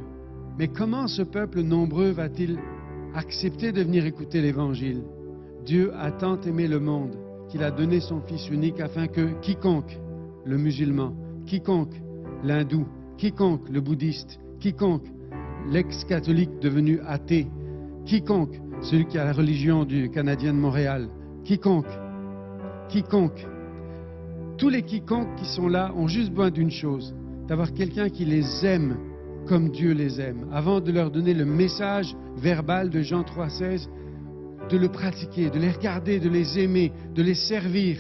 Mais comment ce peuple nombreux va-t-il accepter de venir écouter l'Évangile? Dieu a tant aimé le monde qu'il a donné son Fils unique afin que quiconque, le musulman, quiconque, l'hindou, quiconque, le bouddhiste, quiconque, l'ex-catholique devenu athée, quiconque, celui qui a la religion du Canadien de Montréal, quiconque, tous les quiconques qui sont là ont juste besoin d'une chose, d'avoir quelqu'un qui les aime comme Dieu les aime. Avant de leur donner le message verbal de Jean 3,16, de le pratiquer, de les regarder, de les aimer, de les servir.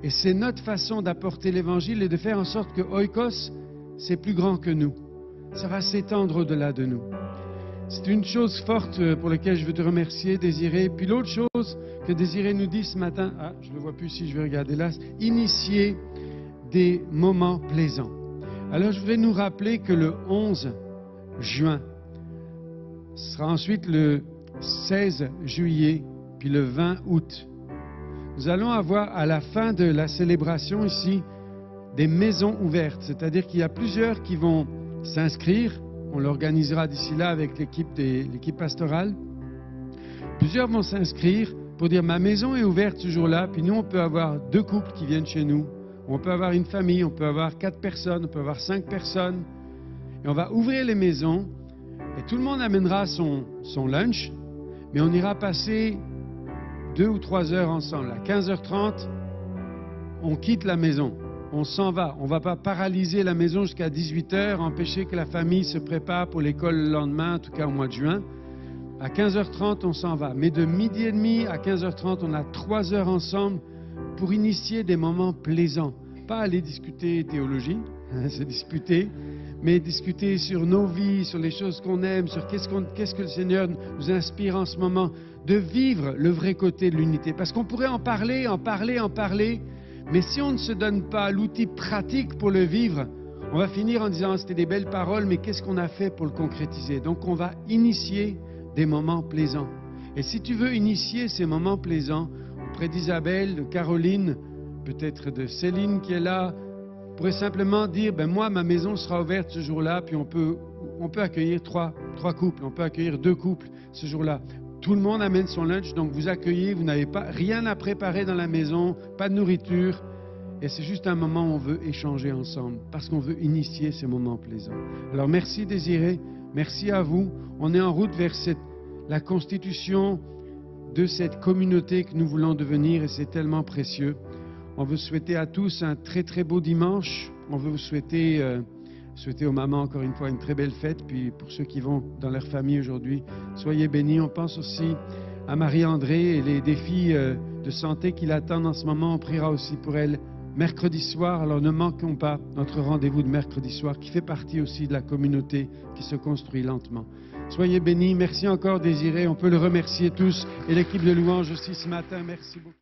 Et c'est notre façon d'apporter l'Évangile et de faire en sorte que Oikos, c'est plus grand que nous. Ça va s'étendre au-delà de nous. C'est une chose forte pour laquelle je veux te remercier, Désiré. Puis l'autre chose que Désiré nous dit ce matin, je ne le vois plus si je vais regarder là, initier des moments plaisants. Alors je voudrais nous rappeler que le 11 juin, ce sera ensuite le 16 juillet, puis le 20 août. Nous allons avoir à la fin de la célébration ici des maisons ouvertes, c'est-à-dire qu'il y a plusieurs qui vont s'inscrire. On l'organisera d'ici là avec l'équipe pastorale. Plusieurs vont s'inscrire pour dire ma maison est ouverte ce jour-là, puis nous on peut avoir 2 couples qui viennent chez nous, on peut avoir une famille, on peut avoir 4 personnes, on peut avoir 5 personnes, et on va ouvrir les maisons, et tout le monde amènera son lunch, mais on ira passer 2 ou 3 heures ensemble. À 15h30, on quitte la maison, on s'en va. On ne va pas paralyser la maison jusqu'à 18h, empêcher que la famille se prépare pour l'école le lendemain, en tout cas au mois de juin. À 15h30, on s'en va. Mais de midi et demi à 15h30, on a 3 heures ensemble pour initier des moments plaisants. Pas aller discuter théologie, se disputer, mais discuter sur nos vies, sur les choses qu'on aime, sur qu'est-ce que le Seigneur nous inspire en ce moment, de vivre le vrai côté de l'unité. Parce qu'on pourrait en parler, mais si on ne se donne pas l'outil pratique pour le vivre, on va finir en disant c'était des belles paroles, mais qu'est-ce qu'on a fait pour le concrétiser? Donc on va initier des moments plaisants. Et si tu veux initier ces moments plaisants auprès d'Isabelle, de Caroline, peut-être de Céline qui est là, on pourrait simplement dire, moi, ma maison sera ouverte ce jour-là, puis on peut accueillir trois couples, on peut accueillir 2 couples ce jour-là. Tout le monde amène son lunch, donc vous accueillez, vous n'avez pas rien à préparer dans la maison, pas de nourriture, et c'est juste un moment où on veut échanger ensemble, parce qu'on veut initier ces moments plaisants. Alors merci Désiré, merci à vous. On est en route vers la constitution de cette communauté que nous voulons devenir, et c'est tellement précieux. On veut souhaiter à tous un très très beau dimanche. On veut vous souhaiter aux mamans encore une fois une très belle fête. Puis pour ceux qui vont dans leur famille aujourd'hui, soyez bénis. On pense aussi à Marie-André et les défis de santé qui l'attendent en ce moment. On priera aussi pour elle mercredi soir. Alors ne manquons pas notre rendez-vous de mercredi soir qui fait partie aussi de la communauté qui se construit lentement. Soyez bénis. Merci encore Désiré. On peut le remercier tous et l'équipe de louange aussi ce matin. Merci beaucoup.